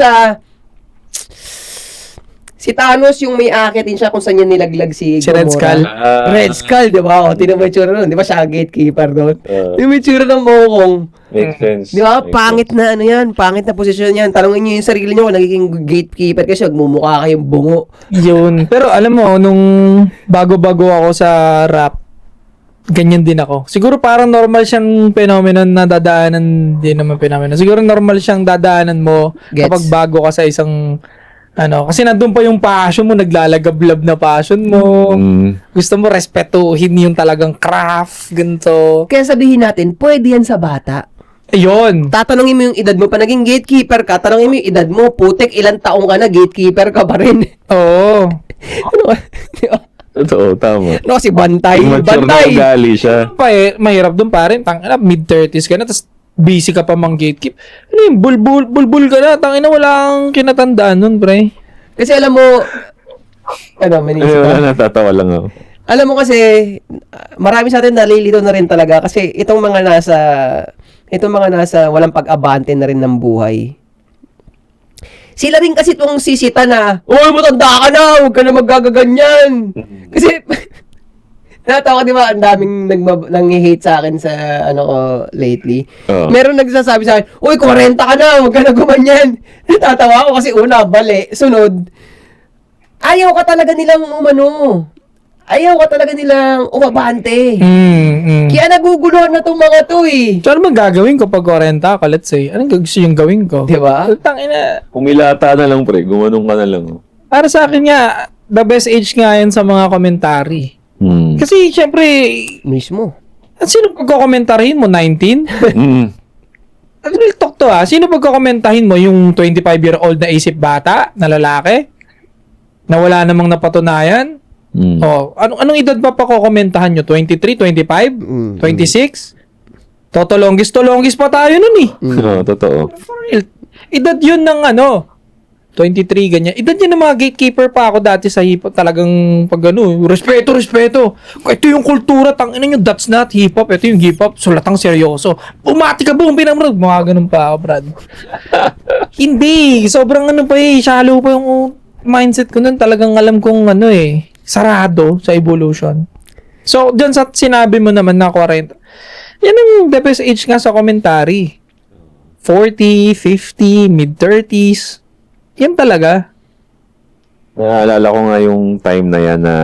si Thanos, yung may aakitin siya kung saan niya nilaglag si Red Gamora. Skull. Red Skull, di ba? O, tinan mo yung itsura nun. Di ba siya ang gatekeeper doon? Yung may itsura ng mokong. Makes sense. Di ba? Pangit na yan. Pangit na posisyon yan. Tanongin niyo yung sarili niyo kung nagiging gatekeeper kasi magmumukha kayong bungo. Yun. Pero alam mo, nung bago-bago ako sa rap, ganyan din ako. Siguro parang normal siyang phenomenon na dadaanan, di naman phenomenon. Siguro normal siyang dadaanan mo Gets. kapag bago ka sa isang kasi nandun pa yung passion mo, naglalagablab na passion mo. Gusto mo respetuhin yung talagang craft, ganito. Kaya sabihin natin, pwede yan sa bata. Ayun. Tatanungin mo yung edad mo pa, naging gatekeeper ka, tanungin mo yung edad mo, putek, ilang taong ka na, gatekeeper ka pa rin. Oo. Ano ka? Di ba? Totoo, tama. Ano kasi bantay? Mature na Bantay! ugali siya. Mahirap dun pare. Tangina, mid-30s ka na, tapos busy ka pa mang gatekeep. Ano yung bulbul ka na. Tangina, walang kinatandaan nun, pre. Kasi alam mo, may naisip ka? Natatawa lang ako. Alam mo kasi, marami sa atin nalilito na rin talaga kasi itong mga nasa walang pag-abante na rin ng buhay. Sila rin kasi itong sisita na, "Uy, matanda ka na, huwag ka na magagaganyan." Kasi, natawa, di ba, ang daming nang-hate sa akin sa, lately. Oo. Meron nagsasabi sa akin, "Uy, 40 ka na, huwag ka na gumanyan." Natatawa ako kasi bali, sunod, ayaw ka talaga nilang umabante. Kaya naguguluhan na itong mga to eh. So, ano man gagawin ko pag 40 ka, let's say? Anong gusto yung gawin ko? Di ba? Tangina. Pumilata na lang, pre. Gumanong ka na lang. Para sa akin nga, the best age nga yan sa mga komentary. Kasi, syempre, Mismo. at sino pagkakomentahin mo? 19? Real talk to sino pagkakomentahin mo? Yung 25-year-old na isip bata, na lalaki? Na wala namang napatunayan? Anong edad pa pakokomentahan nyo? 23, 25? 26? To longest pa tayo nun eh. Oo, totoo. For real. Edad yun ng 23, ganyan. Edad yun ng mga gatekeeper pa ako dati sa hip-hop. Talagang respeto. Ito yung kultura, tangina nyo, that's not hip-hop. Ito yung hip-hop, sulatang seryoso. Bumati ka, boom, pinamrag. Mga ganun pa ako, Brad. Hindi, sobrang shallow pa yung mindset ko nun talagang alam kong sarado sa evolution. So, dyan sa sinabi mo naman na 40, yan ang the best age nga sa commentary. 40, 50, mid-30s. Yan talaga. Naalala ko nga yung time na yan na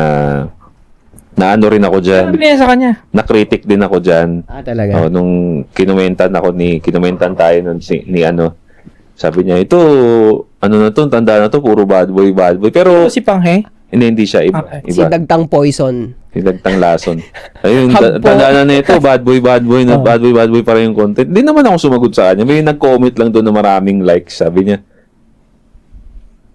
ano rin ako dyan. Sabi niya sa kanya. Na-critic din ako dyan. Talaga. Nung kinumentan tayo nun sabi niya, ito, tanda na to, puro bad boy. Pero, Si Panghe. hindi siya, iba. Okay. Si Dagtang Poison. Si Dagtang Lason. Ayun, Hagpo. tanda na ito, bad boy pa rin yung content. Di naman ako sumagot sa kanya. May nag-comment lang doon na maraming likes, sabi niya.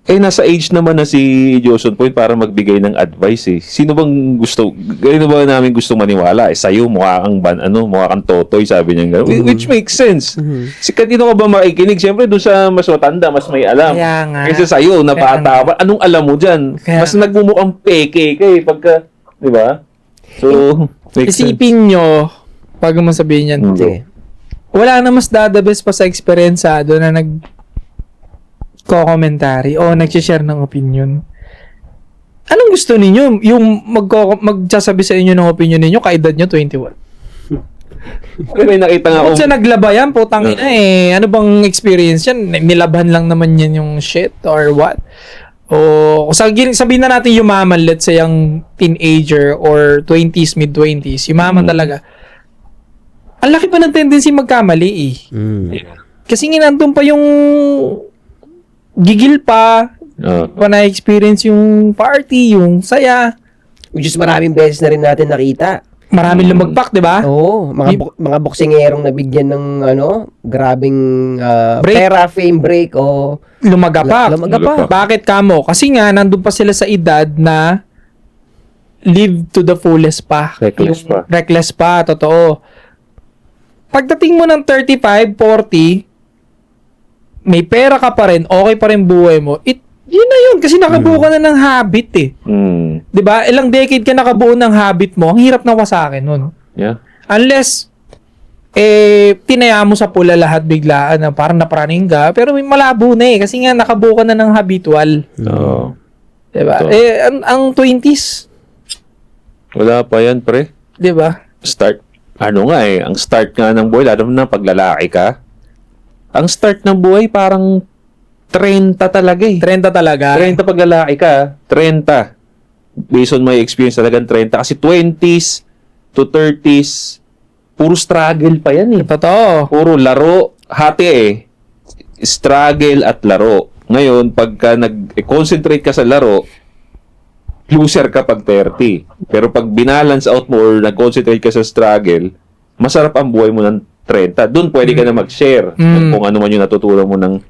Nasa age naman na si Joson Point para magbigay ng advice eh. Sino ba namin gusto maniwala? Sa'yo, mukha kang totoy, sabi niya gano'n. Which makes sense. Si kanino ka ba makikinig? Siyempre, doon sa mas matanda, mas may alam. Kaya nga. Kasi sa'yo, na bata pa, anong alam mo dyan? Kaya Mas nagmumukhang peke ka eh, pagka, di ba? So, makes sense. Isipin nyo, pag mo sabihin yan, Sige. wala na mas dadabes pa sa eksperyensado na ko-commentary o nag-share ng opinion. Anong gusto ninyo? Yung magsasabi sa inyo ng opinion ninyo, kaedad nyo 21. May nakita nga Kung ako. siya naglaba yan, putang ina ano bang experience yan? Nilaban lang naman yan yung shit or what? O sabihin na natin yumaman, let's say yung teenager or 20s, mid-20s, yumaman talaga. Ang laki pa ng tendency magkamali eh. Kasi nga nandun pa yung gigil pa na-experience yung party, yung saya. Which is maraming beses na rin natin nakita. Maraming lumagpak, di ba? Oo, mga boksingerong nabigyan ng grabing Break. pera, fame break o Lumagapak. Lumagapak. Bakit kamo? Kasi nga, nandun pa sila sa edad na live to the fullest pa. Reckless Yung pa. Reckless pa, totoo. Pagdating mo ng 35, 40, may pera ka pa rin, okay pa rin buhay mo, yun na yun. Kasi nakabuo ka na ng habit eh. Mm. 'Di ba? Ilang decade ka nakabuo ng habit mo, ang hirap na wasakin nun. Yeah. Unless, tinaya mo sa pula lahat biglaan na parang napraning ka, pero may malabo na eh. Kasi nga, nakabuo ka na ng habitual. Oo. 'Di ba? Ito. Ang 20s, Wala pa yan, pre. 'di ba? Start. Ang start nga ng buhay, lalo na pag lalaki ka, ang start ng buhay parang 30 talaga eh. 30 talaga. 30 pag lalaki ka, 30. Based on my experience talagang 30. Kasi 20s to 30s, puro struggle pa yan eh. Totoo. Puro laro, hati eh. Struggle at laro. Ngayon, pagka nag-concentrate ka sa laro, loser ka pag 30. Pero pag binalance out mo or nag-concentrate ka sa struggle, masarap ang buhay mo ng 30. Doon pwede ka na mag-share kung ano man yung natutunan mo ng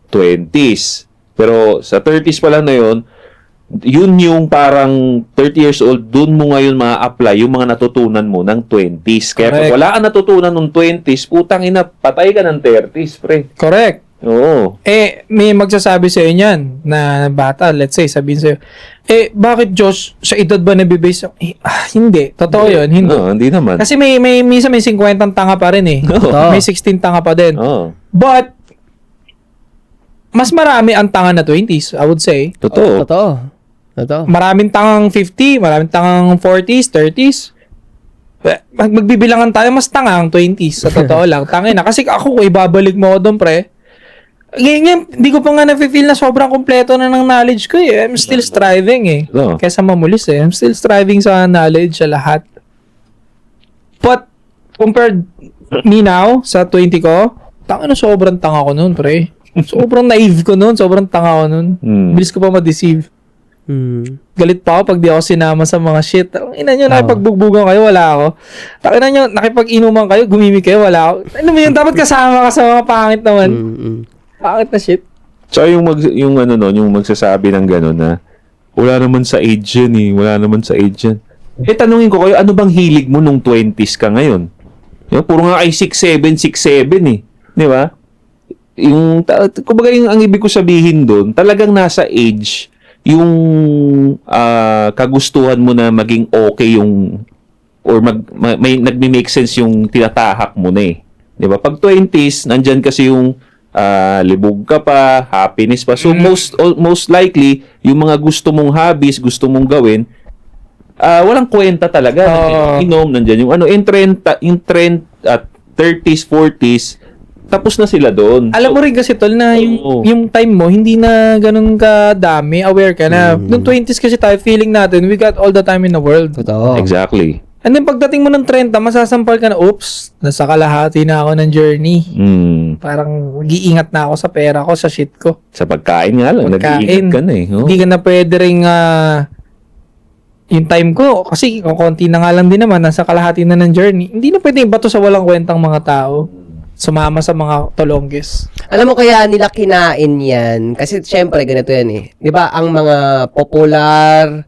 20s. Pero sa 30s pa lang na yun yung parang 30 years old, doon mo ngayon ma-apply yung mga natutunan mo ng 20s. Kaya pag Correct. wala ka natutunan ng 20s, putang ina, patay ka ng 30s, pre. Correct. Oo. May magsasabi sa inyo yan na bata, let's say, sabihin sa'yo, bakit Josh, sa edad ba nabibase? Hindi. Totoo yun, hindi. No, hindi naman. Kasi minsan may 50 tanga pa rin eh. Oo. May 16 tanga pa din. Oo. But, mas marami ang tanga na 20s, I would say. Totoo. Totoo. Maraming tangang 50, maraming tangang 40s, 30s. Magbibilangan tayo, mas tanga ang 20s. Sa totoo lang. Tangin na. Kasi ako, kung ibabalik mo ako doon, pre, ngayon, hindi ko pa nga na-feel na sobrang kompleto na ng knowledge ko eh. I'm still striving eh. Oo. Kesa mamulis eh. I'm still striving sa knowledge, sa lahat. But, compared me now, sa 20 ko, sobrang tanga ko nun, pre. Sobrang naive ko nun, sobrang tanga ko nun. Bilis ko pa ma-deceive. Galit pa ako pag di ako sinama sa mga shit. Ina nyo, nakipagbugbugan kayo, wala ako. Ina nyo, nakipag-inuman kayo, gumimik kayo, wala ako. Ano mo yun, dapat kasama ka sa mga pangit naman. Pangit na shit. Tsaka yung magsasabi ng gano'n na wala naman sa age yan eh. Wala naman sa age yan. Tanungin ko kayo, ano bang hilig mo nung 20s ka ngayon? Puro nga kay 6'7", 6'7" eh. Di ba? Kumbaga ang ibig ko sabihin doon, talagang nasa age yung kagustuhan mo na maging okay yung or nagme-make sense yung tinatahak mo na eh. 'Di ba? Pag 20s, nandyan kasi yung libog ka pa, happiness pa. So most likely, yung mga gusto mong hobbies, gusto mong gawin, walang kwenta talaga. Nandiyan yung inom, nandiyan yung ano, in trend at 30s, 40s, tapos na sila doon. Alam mo rin kasi tol na yung time mo hindi na ganun ka dami, aware ka na. Noong 20s kasi tayo feeling natin we got all the time in the world. Totoo. Exactly. And then pagdating mo ng 30, masasampal ka na, oops, nasa kalahati na ako ng journey. Parang mag-iingat na ako sa pera ko, sa shit ko. Sa pagkain nga lang, Pagkain. nag-iingat ka na eh. Oh. Hindi ka na pwede rin yung time ko, kasi kung konti na nga lang din naman, nasa kalahati na ng journey, hindi na pwede ibato sa walang kwentang mga tao. Sumama sa mga tolongges. Alam mo kaya nila kinain yan, kasi syempre ganito yan eh. 'Di ba ang mga popular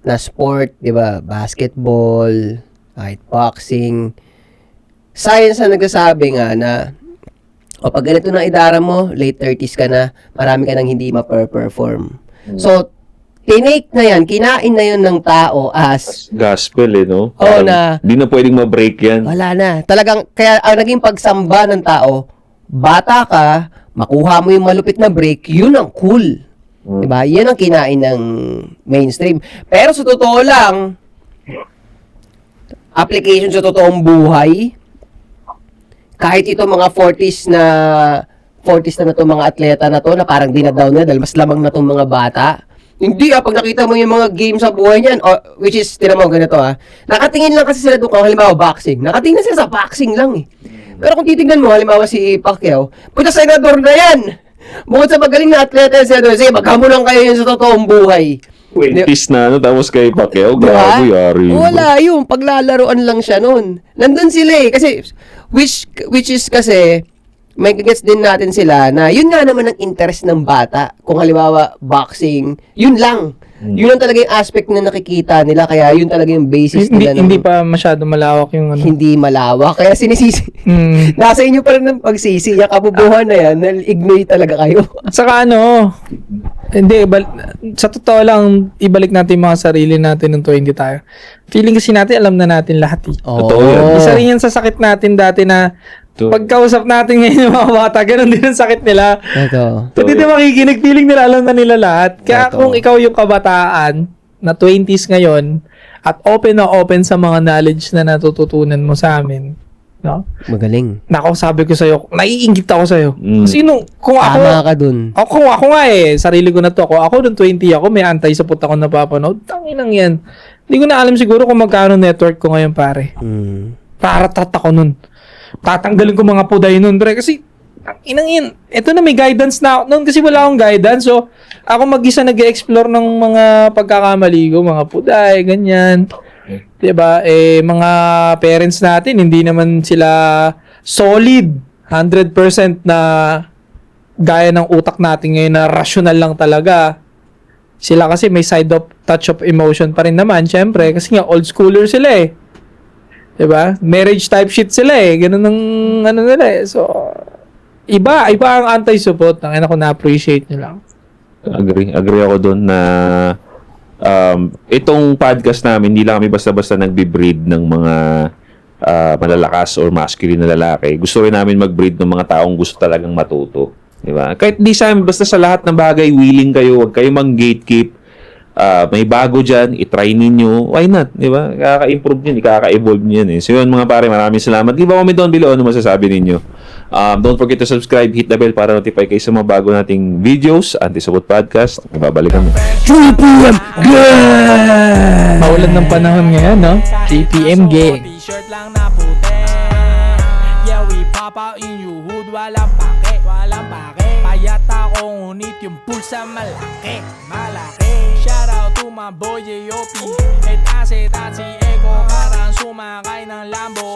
na sport, 'di ba? Basketball, kahit boxing. Science na nagsasabi nga na pag ganito na idara mo, late 30s ka na, marami ka nang hindi ma-perform. So, tinake na yan, kinain na yun ng tao as Gospel eh, no? Oo Parang na. Di na pwedeng ma-break yan. wala na. Talagang, kaya ang naging pagsamba ng tao, bata ka, makuha mo yung malupit na break, yun ang cool. Diba? Yan ang kinain ng mainstream. Pero sa totoo lang, application sa totoong buhay, kahit ito mga 40s na itong mga atleta na to, na parang dinadown na dahil mas lamang na itong mga bata, hindi pag nakita mo yung mga game sa buhay niyan, which is, tinan mo ganito nakatingin lang kasi sila doon, kung halimbawa boxing, nakatingin sila sa boxing lang eh. Pero kung titignan mo, halimbawa si Pacquiao, puta senador na yan! Bukod sa magaling na atleta yan, senador, sige, maghamulan kayo yun sa totoong buhay. 20s na, no? Tapos kay Pacquiao, Diba? grabe, yari. Wala yun, paglalaroan lang siya nun. Nandun sila eh, kasi, which is kasi, may gets din natin sila na yun nga naman ang interest ng bata. Kung halimbawa, boxing, yun lang. Yun ang talaga yung aspect na nakikita nila, kaya yun talaga yung basis nila. Hindi pa masyado malawak yung ano. Hindi malawak, kaya sinisisi. Nasa inyo pa rin ng pagsisi, yung kabubuhan na yan, ignore talaga kayo. Saka sa totoo lang, ibalik natin yung mga sarili natin nung 20 tayo. Feeling kasi natin, alam na natin lahat eh. Totoo yan. Isa rin yan sa sakit natin dati na pagkausap natin ngayon yung mga bata, ganun din ang sakit nila. Ito. Hindi na makikinig, feeling nila alam na nila lahat. Kaya Ito. kung ikaw yung kabataan na 20s ngayon at open na open sa mga knowledge na natututunan mo sa amin, no? Magaling. Nako, sabi ko sa'yo, naiinggit ako sa'yo. Kasi kung ako, Tama ka dun. ako nga sarili ko na to. Ako nung 20 ako, may anti-support ako napapanood. Tanginang yan. Hindi ko na alam siguro kung magkano network ko ngayon, pare. Para ako nun. Tatanggalin ko mga puday nun, pre. Kasi, inang yan. Ito na, may guidance na ako nun kasi wala akong guidance. So, ako mag-isa nag-explore ng mga pagkakamali ko, mga puday, ganyan. Diba? Mga parents natin, hindi naman sila solid, 100% na gaya ng utak natin ngayon na rational lang talaga. Sila kasi may touch of emotion pa rin naman, syempre. Kasi nga, old schooler sila eh. Diba? Marriage type shit sila eh. Ganun ang nila eh. So, iba ang anti-support. Ang ina ko na-appreciate nyo lang. Agree ako doon na itong podcast namin, hindi lang kami basta-basta nagbe-breed ng mga malalakas or masculine na lalaki. Gusto rin namin mag-breed ng mga taong gusto talagang matuto. Diba? Kahit di sa amin, basta sa lahat ng bagay, willing kayo, huwag kayo mang-gatekeep. May bago dyan, itry ninyo, why not? Di ba? Kaka-improve nyo, kaka-evolve nyo yan eh. So yun mga pare, maraming salamat. Leave a comment down below ano masasabi ninyo. Don't forget to subscribe, hit the bell para notify kayo sa mga bago nating videos, Anti-Support Podcast. Babalik kami. 3 p.m. Gang! Maulan ng panahon ngayon, no? 3 p.m. gang. T-shirt lang na puti. Yeah, we pop out in your hood, walang pake, walang pake. Payat ako, ngunit yung pulsa malaki, malaki. Shout out to my boy J.O.P. Etase, si Eko, karang sumakay ng Lambo.